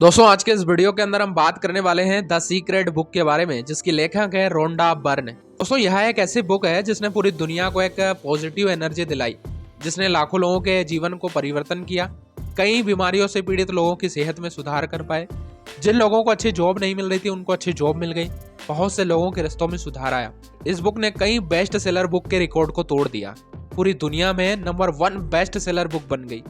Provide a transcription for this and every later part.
दोस्तों आज के इस वीडियो के अंदर हम बात करने वाले हैं द सीक्रेट बुक के बारे में, जिसकी लेखक है रोंडा बर्न। दोस्तों यह एक ऐसी बुक है जिसने पूरी दुनिया को एक पॉजिटिव एनर्जी दिलाई, जिसने लाखों लोगों के जीवन को परिवर्तन किया, कई बीमारियों से पीड़ित लोगों की सेहत में सुधार कर पाए, जिन लोगों को अच्छी जॉब नहीं मिल रही थी उनको अच्छी जॉब मिल गई, बहुत से लोगों के रिश्तों में सुधार आया। इस बुक ने कई बेस्ट सेलर बुक के रिकॉर्ड को तोड़ दिया, पूरी दुनिया में नंबर 1 बेस्ट सेलर बुक बन गई।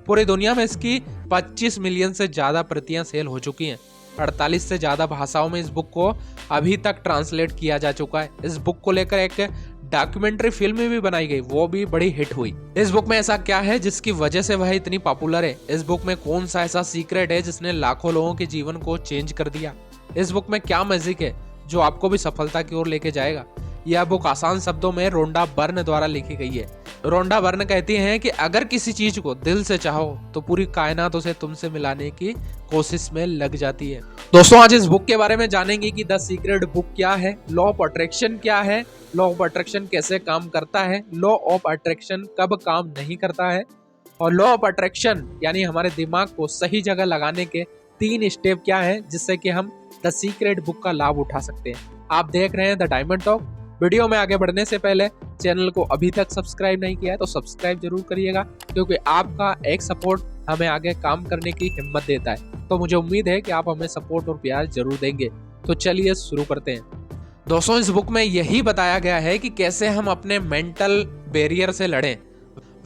पूरी दुनिया में इसकी 25 मिलियन से ज्यादा प्रतियां सेल हो चुकी हैं। 48 से ज्यादा भाषाओं में इस बुक को अभी तक ट्रांसलेट किया जा चुका है। इस बुक को लेकर एक डॉक्यूमेंट्री फिल्म भी बनाई गई, वो भी बड़ी हिट हुई। इस बुक में ऐसा क्या है जिसकी वजह से वह इतनी पॉपुलर है? इस बुक में कौन सा ऐसा सीक्रेट है जिसने लाखों लोगों के जीवन को चेंज कर दिया? इस बुक में क्या मैजिक है जो आपको भी सफलता की ओर लेके जाएगा? यह बुक आसान शब्दों में रोंडा बर्न द्वारा लिखी गई है। रोंडा बर्न कहती हैं कि अगर किसी चीज को दिल से चाहो तो पूरी कायनात उसे तुमसे मिलाने की कोशिश में लग जाती है। दोस्तों आज इस बुक के बारे में जानेंगे कि द सीक्रेट बुक क्या है, लॉ ऑफ अट्रैक्शन क्या है, लॉ ऑफ अट्रैक्शन कैसे काम करता है, लॉ ऑफ अट्रैक्शन कब काम नहीं करता है, और लॉ ऑफ अट्रैक्शन यानी हमारे दिमाग को सही जगह लगाने के 3 स्टेप क्या है जिससे कि हम द सीक्रेट बुक का लाभ उठा सकते हैं। आप देख रहे हैं द डायमंड टॉक। वीडियो में आगे बढ़ने से पहले चैनल को अभी तक सब्सक्राइब नहीं किया है तो सब्सक्राइब जरूर करिएगा, क्योंकि आपका एक सपोर्ट हमें आगे काम करने की हिम्मत देता है। तो मुझे उम्मीद है कि आप हमें सपोर्ट और प्यार जरूर देंगे। तो चलिए शुरू करते हैं। दोस्तों इस बुक में यही बताया गया है कि कैसे हम अपने मेंटल बैरियर से लड़ें।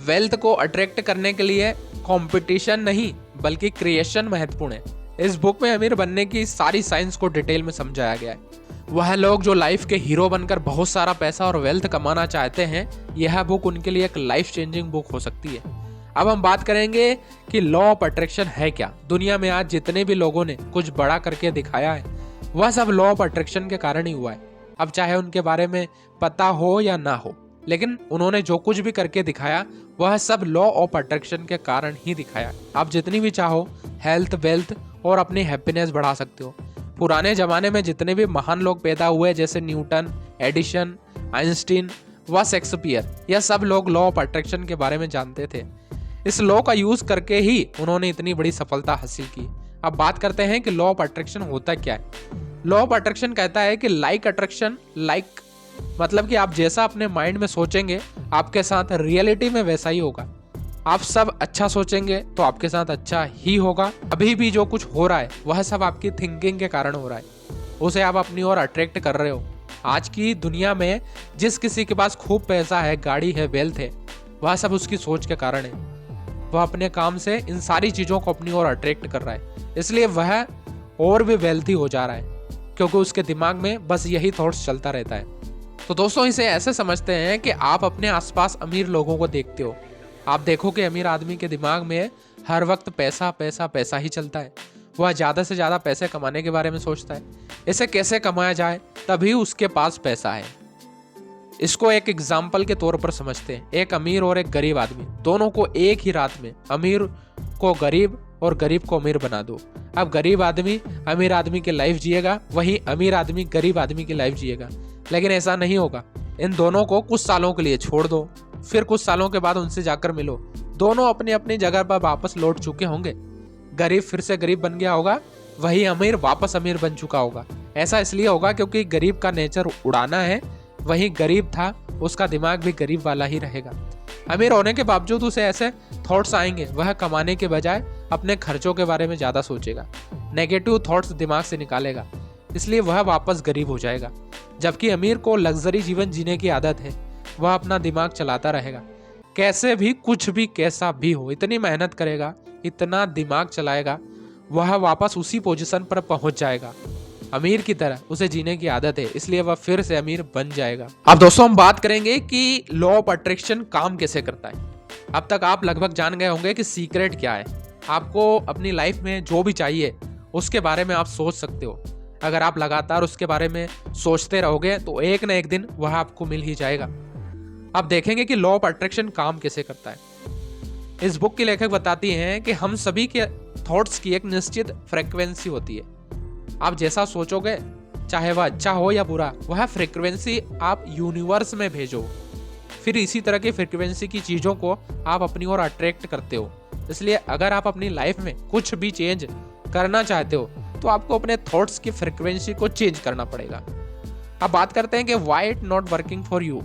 वेल्थ को अट्रैक्ट करने के लिए कंपटीशन नहीं बल्कि क्रिएशन महत्वपूर्ण है। इस बुक में अमीर बनने की सारी साइंस को डिटेल में समझाया गया है। वह लोग जो लाइफ के हीरो बनकर बहुत सारा पैसा और वेल्थ कमाना चाहते हैं, यह बुक उनके लिए एक लाइफ चेंजिंग बुक हो सकती है। अब हम बात करेंगे कि लॉ ऑफ अट्रैक्शन है क्या। दुनिया में आज जितने भी लोगों ने कुछ बड़ा करके दिखाया है वह सब लॉ ऑफ अट्रैक्शन के कारण ही हुआ है। अब चाहे उनके बारे में पता हो या ना हो, लेकिन उन्होंने जो कुछ भी करके दिखाया वह सब लॉ ऑफ अट्रैक्शन के कारण ही दिखाया। आप जितनी भी चाहो हेल्थ, वेल्थ और अपनी हैप्पीनेस बढ़ा सकते हो। पुराने जमाने में जितने भी महान लोग पैदा हुए, जैसे न्यूटन, एडिसन, आइंस्टीन व शेक्सपियर, यह सब लोग लॉ ऑफ अट्रैक्शन के बारे में जानते थे। इस लॉ का यूज करके ही उन्होंने इतनी बड़ी सफलता हासिल की। अब बात करते हैं कि लॉ ऑफ अट्रैक्शन होता क्या है। लॉ ऑफ अट्रैक्शन कहता है कि लाइक अट्रैक्शन, लाइक मतलब कि आप जैसा अपने माइंड में सोचेंगे आपके साथ रियलिटी में वैसा ही होगा। आप सब अच्छा सोचेंगे तो आपके साथ अच्छा ही होगा। अभी भी जो कुछ हो रहा है वह सब आपकी थिंकिंग के कारण हो रहा है, उसे आप अपनी ओर अट्रैक्ट कर रहे हो। आज की दुनिया में जिस किसी के पास खूब पैसा है, गाड़ी है, वेल्थ है, वह सब उसकी सोच के कारण है। वह अपने काम से इन सारी चीजों को अपनी ओर अट्रैक्ट कर रहा है, इसलिए वह और भी वेल्थी हो जा रहा है, क्योंकि उसके दिमाग में बस यही थॉट्स चलता रहता है। तो दोस्तों इसे ऐसे समझते हैं कि आप अपने आसपास अमीर लोगों को देखते हो। आप देखो कि अमीर आदमी के दिमाग में हर वक्त पैसा पैसा पैसा ही चलता है। वह ज़्यादा से ज़्यादा पैसे कमाने के बारे में सोचता है, इसे कैसे कमाया जाए, तभी उसके पास पैसा है। इसको एक एग्जाम्पल के तौर पर समझते हैं। एक अमीर और एक गरीब आदमी, दोनों को एक ही रात में अमीर को गरीब और गरीब को अमीर बना दो। अब गरीब आदमी अमीर आदमी की लाइफ जिएगा, वही अमीर आदमी गरीब आदमी की लाइफ जिएगा। लेकिन ऐसा नहीं होगा। इन दोनों को कुछ सालों के लिए छोड़ दो, फिर कुछ सालों के बाद उनसे जाकर मिलो, दोनों अपनी अपनी जगह पर वापस लौट चुके होंगे। गरीब फिर से गरीब बन गया होगा, वही अमीर वापस अमीर बन चुका होगा। ऐसा इसलिए होगा क्योंकि गरीब का नेचर उड़ाना है, वही गरीब था उसका दिमाग भी गरीब वाला ही रहेगा। अमीर होने के बावजूद उसे ऐसे थॉट्स आएंगे, वह कमाने के बजाय अपने खर्चों के बारे में ज्यादा सोचेगा, नेगेटिव थॉट्स दिमाग से निकालेगा, इसलिए वह वापस गरीब हो जाएगा। जबकि अमीर को लग्जरी जीवन जीने की आदत है, वह अपना दिमाग चलाता रहेगा, कैसे भी कुछ भी कैसा भी हो, इतनी मेहनत करेगा, इतना दिमाग चलाएगा, वह वापस उसी पोजीशन पर पहुंच जाएगा। अमीर की तरह उसे जीने की आदत है, इसलिए वह फिर से अमीर बन जाएगा। अब दोस्तों हम बात करेंगे कि लॉ ऑफ अट्रैक्शन काम कैसे करता है। अब तक आप लगभग जान गए होंगे कि सीक्रेट क्या है। आपको अपनी लाइफ में जो भी चाहिए उसके बारे में आप सोच सकते हो। अगर आप लगातार उसके बारे में सोचते रहोगे तो एक न एक दिन वह आपको मिल ही जाएगा। अब देखेंगे कि लॉ ऑफ अट्रैक्शन काम कैसे करता है। इस बुक की लेखक बताती हैं कि हम सभी के थॉट्स की एक निश्चित फ्रीक्वेंसी होती है। आप जैसा सोचोगे, चाहे वह अच्छा हो या बुरा, वह फ्रीक्वेंसी आप यूनिवर्स में भेजो, फिर इसी तरह की फ्रीक्वेंसी की चीजों को आप अपनी ओर अट्रैक्ट करते हो। इसलिए अगर आप अपनी लाइफ में कुछ भी चेंज करना चाहते हो तो आपको अपने थॉट्स की फ्रिक्वेंसी को चेंज करना पड़ेगा। अब बात करते हैं कि why it not working for you,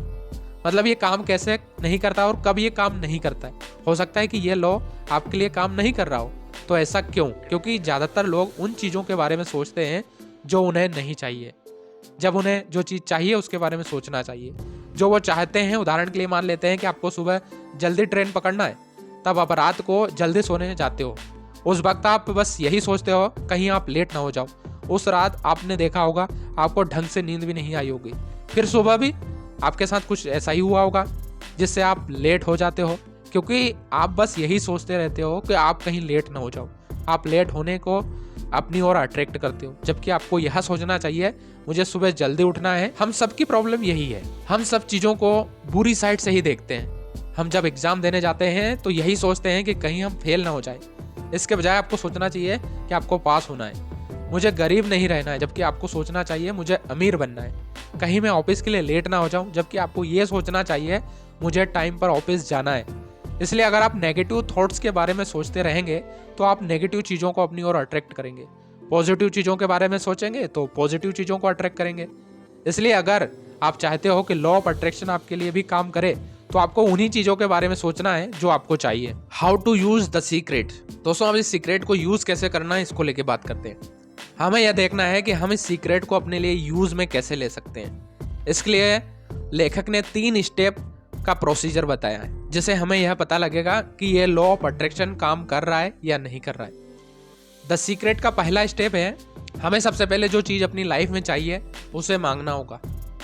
मतलब ये काम कैसे नहीं करता और कब ये काम नहीं करता है। हो सकता है कि ये लॉ आपके लिए काम नहीं कर रहा हो, तो ऐसा क्यों? क्योंकि ज़्यादातर लोग उन चीज़ों के बारे में सोचते हैं जो उन्हें नहीं चाहिए, जब उन्हें जो चीज़ चाहिए उसके बारे में सोचना चाहिए। जो वो चाहते हैं, उदाहरण के लिए मान लेते हैं कि आपको सुबह जल्दी ट्रेन पकड़ना है, तब आप रात को जल्दी सोने जाते हो। उस वक्त आप बस यही सोचते हो कहीं आप लेट ना हो जाओ। उस रात आपने देखा होगा आपको ढंग से नींद भी नहीं आई होगी, फिर सुबह भी आपके साथ कुछ ऐसा ही हुआ होगा जिससे आप लेट हो जाते हो, क्योंकि आप बस यही सोचते रहते हो कि आप कहीं लेट ना हो जाओ। आप लेट होने को अपनी ओर अट्रैक्ट करते हो, जबकि आपको यह सोचना चाहिए मुझे सुबह जल्दी उठना है। हम सबकी प्रॉब्लम यही है, हम सब चीज़ों को बुरी साइड से ही देखते हैं। हम जब एग्जाम देने जाते हैं तो यही सोचते हैं कि कहीं हम फेल ना हो जाए। इसके बजाय आपको सोचना चाहिए कि आपको पास होना है, मुझे गरीब नहीं रहना है, जबकि आपको सोचना चाहिए मुझे अमीर बनना है। कहीं मैं ऑफिस के लिए लेट ना हो जाऊं, जबकि आपको ये सोचना चाहिए मुझे टाइम पर ऑफिस जाना है। इसलिए अगर आप नेगेटिव थॉट्स के बारे में सोचते रहेंगे तो आप नेगेटिव चीज़ों को अपनी ओर अट्रैक्ट करेंगे। पॉजिटिव चीज़ों के बारे में सोचेंगे तो पॉजिटिव चीज़ों को अट्रैक्ट करेंगे। इसलिए अगर आप चाहते हो कि लॉ ऑफ अट्रैक्शन आपके लिए भी काम करे, तो आपको उन्हीं चीज़ों के बारे में सोचना है जो आपको चाहिए। How to use the secret. दोस्तों, अब इस सीक्रेट को यूज कैसे करना है इसको लेके बात करते हैं। हमें यह देखना है कि हम इस सीक्रेट को अपने लिए यूज में कैसे ले सकते हैं। इसके लिए लेखक ने 3 स्टेप का प्रोसीजर बताया है, जिससे हमें यह पता लगेगा कि यह लॉ ऑफ अट्रैक्शन काम कर रहा है या नहीं कर रहा है। द सीक्रेट का पहला स्टेप है, हमें सबसे पहले जो चीज़ अपनी लाइफ में चाहिए उसे मांगना होगा।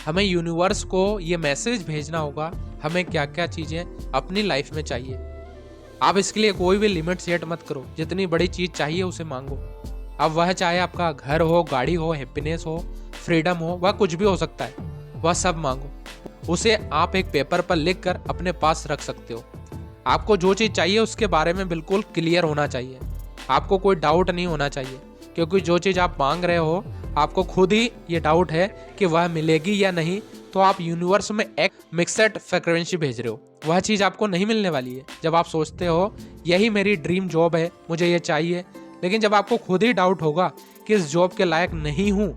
हमें यूनिवर्स को ये मैसेज भेजना होगा हमें क्या क्या चीज़ें अपनी लाइफ में चाहिए। आप इसके लिए कोई भी लिमिट सेट मत करो, जितनी बड़ी चीज़ चाहिए उसे मांगो। अब वह चाहे आपका घर हो, गाड़ी हो, हैप्पीनेस हो, फ्रीडम हो, वह कुछ भी हो सकता है, वह सब मांगो। उसे आप एक पेपर पर लिख कर अपने पास रख सकते हो। आपको जो चीज़ चाहिए उसके बारे में बिल्कुल क्लियर होना चाहिए, आपको कोई डाउट नहीं होना चाहिए, क्योंकि जो चीज़ आप मांग रहे हो आपको खुद ही ये डाउट है कि वह मिलेगी या नहीं, तो आप यूनिवर्स में एक मिक्सड फ्रीक्वेंसी भेज रहे हो, वह चीज़ आपको नहीं मिलने वाली है। जब आप सोचते हो यही मेरी ड्रीम जॉब है, मुझे ये चाहिए, लेकिन जब आपको खुद ही डाउट होगा कि इस जॉब के लायक नहीं हूँ,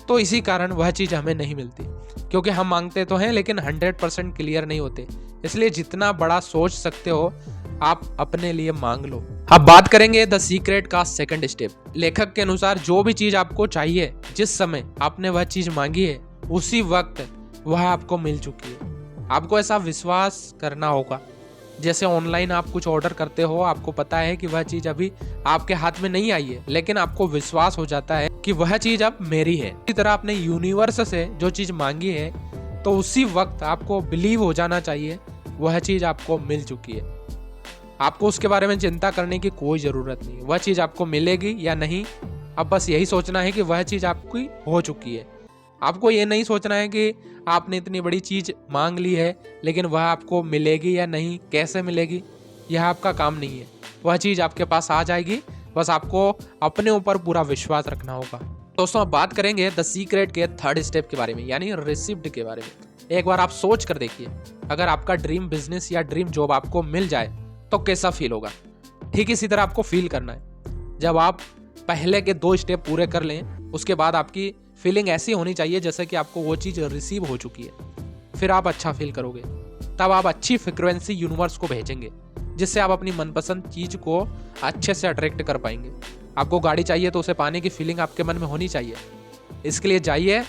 तो इसी कारण वह चीज़ हमें नहीं मिलती, क्योंकि हम मांगते तो हैं लेकिन 100% क्लियर नहीं होते। इसलिए जितना बड़ा सोच सकते हो आप अपने लिए मांग लो। अब बात करेंगे द सीक्रेट का सेकंड स्टेप। लेखक के अनुसार जो भी चीज़ आपको चाहिए, जिस समय आपने वह चीज़ मांगी है उसी वक्त वह आपको मिल चुकी है। आपको ऐसा विश्वास करना होगा, जैसे ऑनलाइन आप कुछ ऑर्डर करते हो, आपको पता है कि वह चीज़ अभी आपके हाथ में नहीं आई है, लेकिन आपको विश्वास हो जाता है कि वह चीज़ अब मेरी है। इसी तरह आपने यूनिवर्स से जो चीज़ मांगी है तो उसी वक्त आपको बिलीव हो जाना चाहिए वह चीज़ आपको मिल चुकी है। आपको उसके बारे में चिंता करने की कोई ज़रूरत नहीं है, वह चीज़ आपको मिलेगी या नहीं। अब बस यही सोचना है कि वह चीज़ आपकी हो चुकी है। आपको ये नहीं सोचना है कि आपने इतनी बड़ी चीज़ मांग ली है लेकिन वह आपको मिलेगी या नहीं, कैसे मिलेगी, यह आपका काम नहीं है। वह चीज़ आपके पास आ जाएगी, बस आपको अपने ऊपर पूरा विश्वास रखना होगा। दोस्तों, अब बात करेंगे द सीक्रेट के थर्ड स्टेप के बारे में, यानी रिसिप्ट के बारे में। एक बार आप सोच कर देखिए, अगर आपका ड्रीम बिजनेस या ड्रीम जॉब आपको मिल जाए तो कैसा फील होगा। ठीक इसी तरह आपको फील करना है। जब आप पहले के 2 स्टेप पूरे कर लें, उसके बाद आपकी फीलिंग ऐसी होनी चाहिए जैसे कि आपको वो चीज़ रिसीव हो चुकी है। फिर आप अच्छा फील करोगे, तब आप अच्छी फ्रिक्वेंसी यूनिवर्स को भेजेंगे, जिससे आप अपनी मनपसंद चीज़ को अच्छे से अट्रैक्ट कर पाएंगे। आपको गाड़ी चाहिए तो उसे पाने की फीलिंग आपके मन में होनी चाहिए। इसके लिए जाइए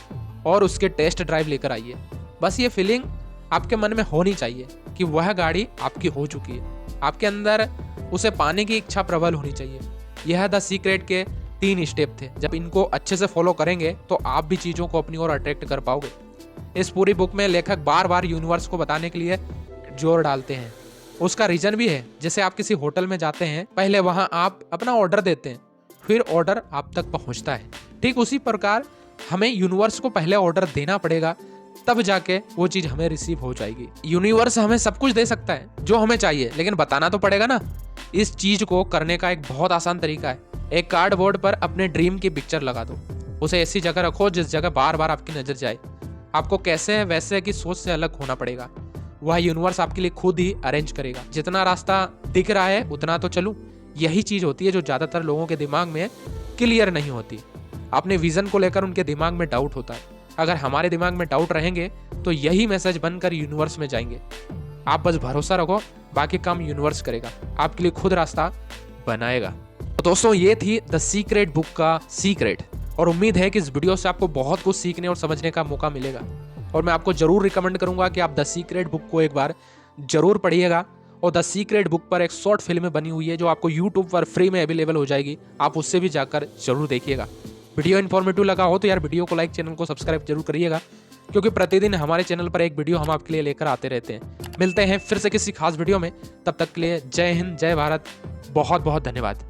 और उसके टेस्ट ड्राइव लेकर आइए। बस ये फीलिंग आपके मन में होनी चाहिए कि वह गाड़ी आपकी हो चुकी है। आपके अंदर उसे पाने की इच्छा प्रबल होनी चाहिए। यह द सीक्रेट के 3 स्टेप थे। जब इनको अच्छे से फॉलो करेंगे तो आप भी चीज़ों को अपनी ओर अट्रैक्ट कर पाओगे। इस पूरी बुक में लेखक बार बार यूनिवर्स को बताने के लिए जोर डालते हैं। उसका रीजन भी है, जैसे आप किसी होटल में जाते हैं, पहले वहां आप अपना ऑर्डर देते हैं, फिर ऑर्डर आप तक पहुंचता है। ठीक उसी प्रकार हमें यूनिवर्स को पहले ऑर्डर देना पड़ेगा, तब जाके वो चीज़ हमें रिसीव हो जाएगी। यूनिवर्स हमें सब कुछ दे सकता है जो हमें चाहिए, लेकिन बताना तो पड़ेगा ना। इस चीज़ को करने का एक बहुत आसान तरीका है। एक कार्डबोर्ड पर अपने ड्रीम की पिक्चर लगा दो, उसे ऐसी जगह रखो जिस जगह बार बार आपकी नज़र जाए। आपको कैसे वैसे की सोच से अलग होना पड़ेगा, वह यूनिवर्स आपके लिए खुद ही अरेंज करेगा। जितना रास्ता दिख रहा है उतना तो चलूं, यही चीज़ होती है जो ज़्यादातर लोगों के दिमाग में क्लियर नहीं होती। अपने विजन को लेकर उनके दिमाग में डाउट होता है। अगर हमारे दिमाग में डाउट रहेंगे तो यही मैसेज बनकर यूनिवर्स में जाएंगे। आप बस भरोसा रखो, बाकी काम यूनिवर्स करेगा, आपके लिए खुद रास्ता बनाएगा। तो दोस्तों, ये थी द सीक्रेट बुक का सीक्रेट, और उम्मीद है कि इस वीडियो से आपको बहुत कुछ सीखने और समझने का मौका मिलेगा। और मैं आपको जरूर रिकमेंड करूंगा कि आप द सीक्रेट बुक को एक बार जरूर पढ़िएगा। और द सीक्रेट बुक पर एक शॉर्ट फिल्म बनी हुई है जो आपको यूट्यूब पर फ्री में अवेलेबल हो जाएगी, आप उससे भी जाकर जरूर देखिएगा। वीडियो इन्फॉर्मेटिव लगा हो तो यार वीडियो को लाइक, चैनल को सब्सक्राइब जरूर करिएगा, क्योंकि प्रतिदिन हमारे चैनल पर एक वीडियो हम आपके लिए लेकर आते रहते हैं। मिलते हैं फिर से किसी खास वीडियो में, तब तक के लिए जय हिंद, जय भारत, बहुत बहुत धन्यवाद।